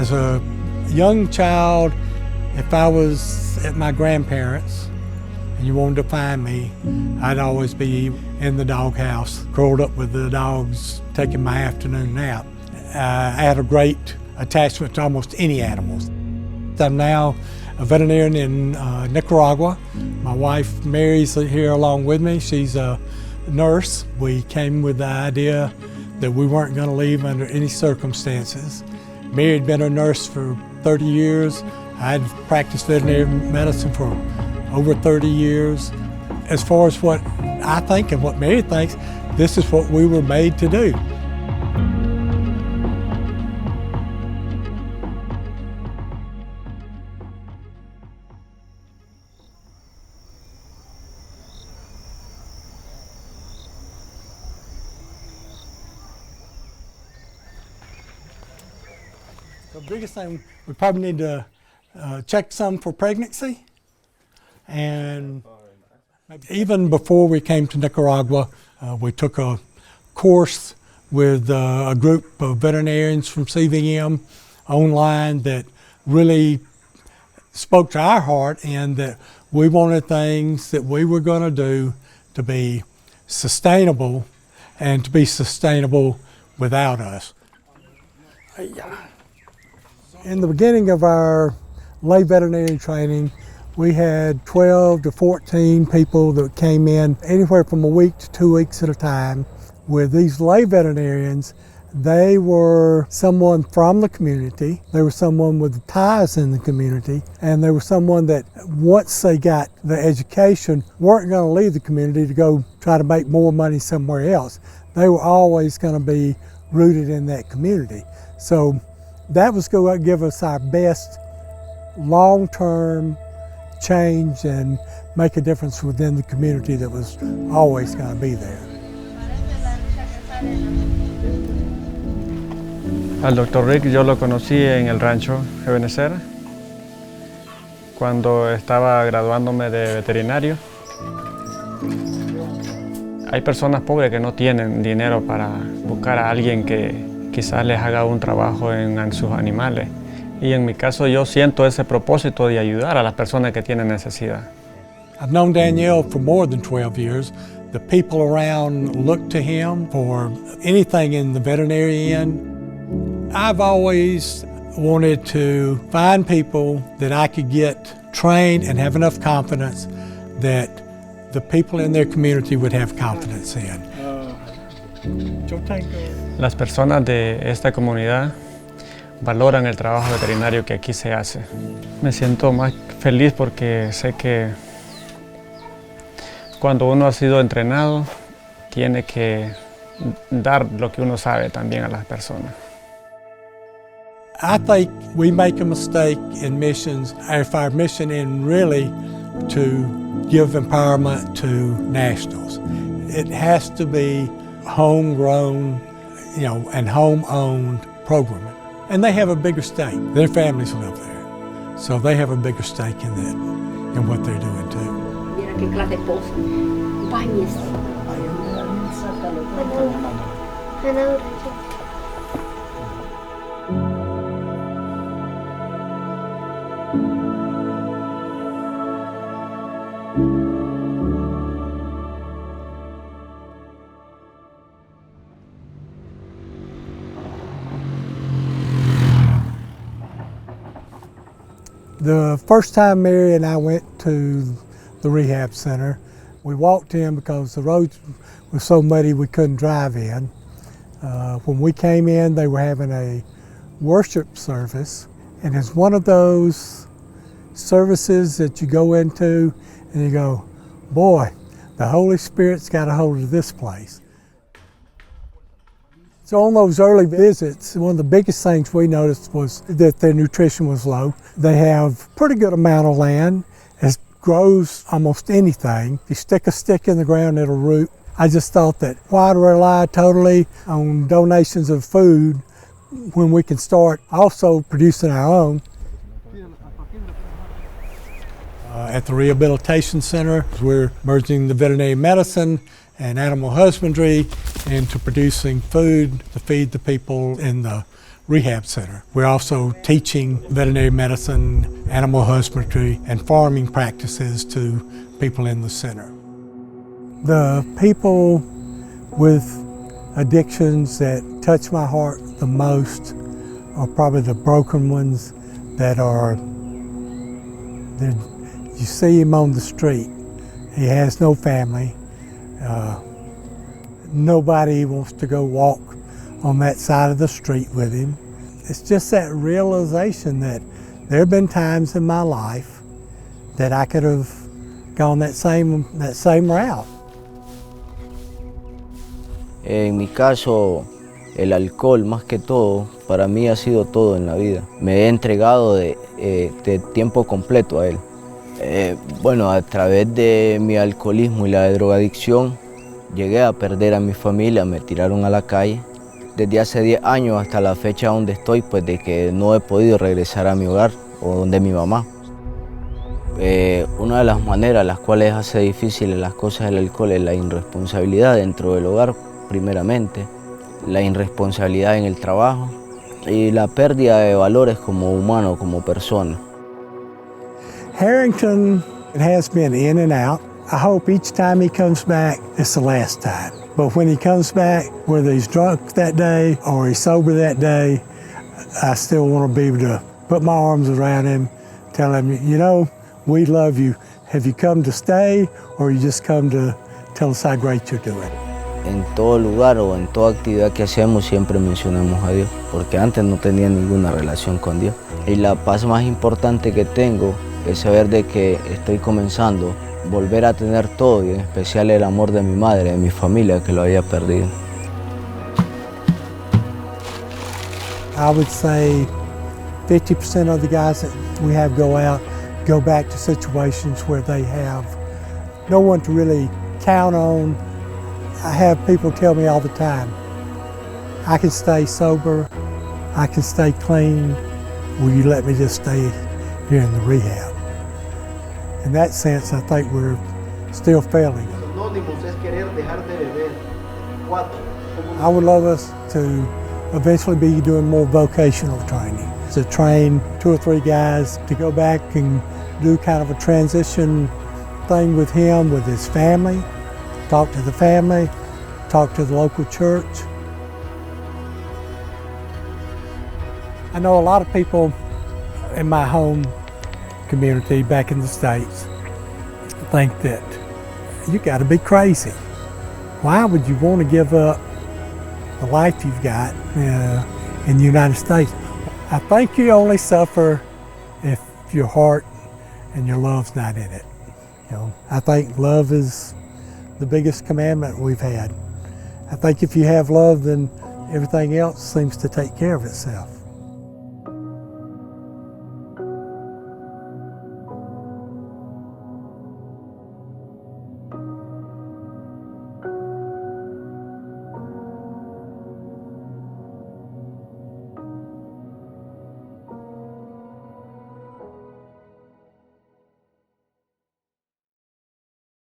As a young child, if I was at my grandparents' and you wanted to find me, I'd always be in the doghouse, curled up with the dogs, taking my afternoon nap. I had a great attachment to almost any animals. I'm now a veterinarian in Nicaragua. My wife Mary's here along with me. She's a nurse. We came with the idea that we weren't going to leave under any circumstances. Mary had been a nurse for 30 years. I'd practiced veterinary medicine for over 30 years. As far as what I think and what Mary thinks, this is what we were made to do. The biggest thing, we probably need to check some for pregnancy. And even before we came to Nicaragua, we took a course with a group of veterinarians from CVM online that really spoke to our heart, and that we wanted things that we were going to do to be sustainable and to be sustainable without us. In the beginning of our lay veterinary training, we had 12 to 14 people that came in anywhere from a week to 2 weeks at a time. With these lay veterinarians, they were someone from the community, they were someone with ties in the community, and they were someone that once they got the education weren't going to leave the community to go try to make more money somewhere else. They were always going to be rooted in that community. So that was going to give us our best long-term change and make a difference within the community that was always going to be there. Al Dr. Rick yo lo conocí en el rancho Ervins cuando estaba graduándome de veterinario. Hay personas pobres que no tienen dinero para buscar a alguien que quizás les haga un trabajo en sus animales. Y en mi caso yo siento ese propósito de ayudar a las personas que tienen necesidad. I've known Danielle for more than 12 years. The people around look to him for anything in the veterinary end. I've always wanted to find people that I could get trained and have enough confidence that the people in their community would have confidence in. Las personas de esta comunidad valoran el trabajo veterinario que aquí se hace. Me siento más feliz porque sé que cuando uno ha sido entrenado, tiene que dar lo que uno sabe también a las personas. I think we make a mistake in missions if our mission is really to give empowerment to nationals. It has to be homegrown, and home-owned programming. And they have a bigger stake. Their families live there, so they have a bigger stake in that, in what they're doing too. Mira qué clase de pozo. Bañes. The first time Mary and I went to the rehab center, we walked in because the roads were so muddy we couldn't drive in. When we came in, they were having a worship service, and it's one of those services that you go into and you go, boy, the Holy Spirit's got a hold of this place. So on those early visits, one of the biggest things we noticed was that their nutrition was low. They have a pretty good amount of land. It grows almost anything. If you stick a stick in the ground, it'll root. I just thought that why rely totally on donations of food when we can start also producing our own. At the Rehabilitation Center, we're merging the veterinary medicine and animal husbandry into producing food to feed the people in the rehab center. We're also teaching veterinary medicine, animal husbandry, and farming practices to people in the center. The people with addictions that touch my heart the most are probably the broken ones that you see him on the street. He has no family. Nobody wants to go walk on that side of the street with him. It's just that realization that there have been times in my life that I could have gone that same route. En mi caso, el alcohol más que todo, para mí ha sido todo en la vida. Me he entregado de tiempo completo a él. Bueno, a través de mi alcoholismo y la drogadicción, llegué a perder a mi familia, me tiraron a la calle. Desde hace 10 años hasta la fecha donde estoy, pues de que no he podido regresar a mi hogar o donde mi mamá. Una de las maneras las cuales hace difíciles las cosas del alcohol es la irresponsabilidad dentro del hogar, primeramente, la irresponsabilidad en el trabajo y la pérdida de valores como humano, como persona. Harrington has been in and out. I hope each time he comes back, it's the last time. But when he comes back, whether he's drunk that day or he's sober that day, I still want to be able to put my arms around him, tell him, you know, we love you. Have you come to stay or you just come to tell us how great you're doing? En todo lugar o en toda actividad que hacemos siempre mencionamos a Dios, porque antes no tenía ninguna relación con Dios. Y la paz más importante que tengo es saber de que estoy comenzando a volver a tener todo, y en especial el amor de mi madre, de mi familia, que lo había perdido. I would say 50% of the guys that we have go out go back to situations where they have no one to really count on. I have people tell me all the time, I can stay sober, I can stay clean, will you let me just stay here in the rehab? In that sense, I think we're still failing them. I would love us to eventually be doing more vocational training. To train 2 or 3 guys to go back and do kind of a transition thing with him, with his family, talk to the family, talk to the local church. I know a lot of people in my home community back in the States think that you got to be crazy. Why would you want to give up the life you've got in the United States? I think you only suffer if your heart and your love's not in it. You know, I think love is the biggest commandment we've had. I think if you have love, then everything else seems to take care of itself.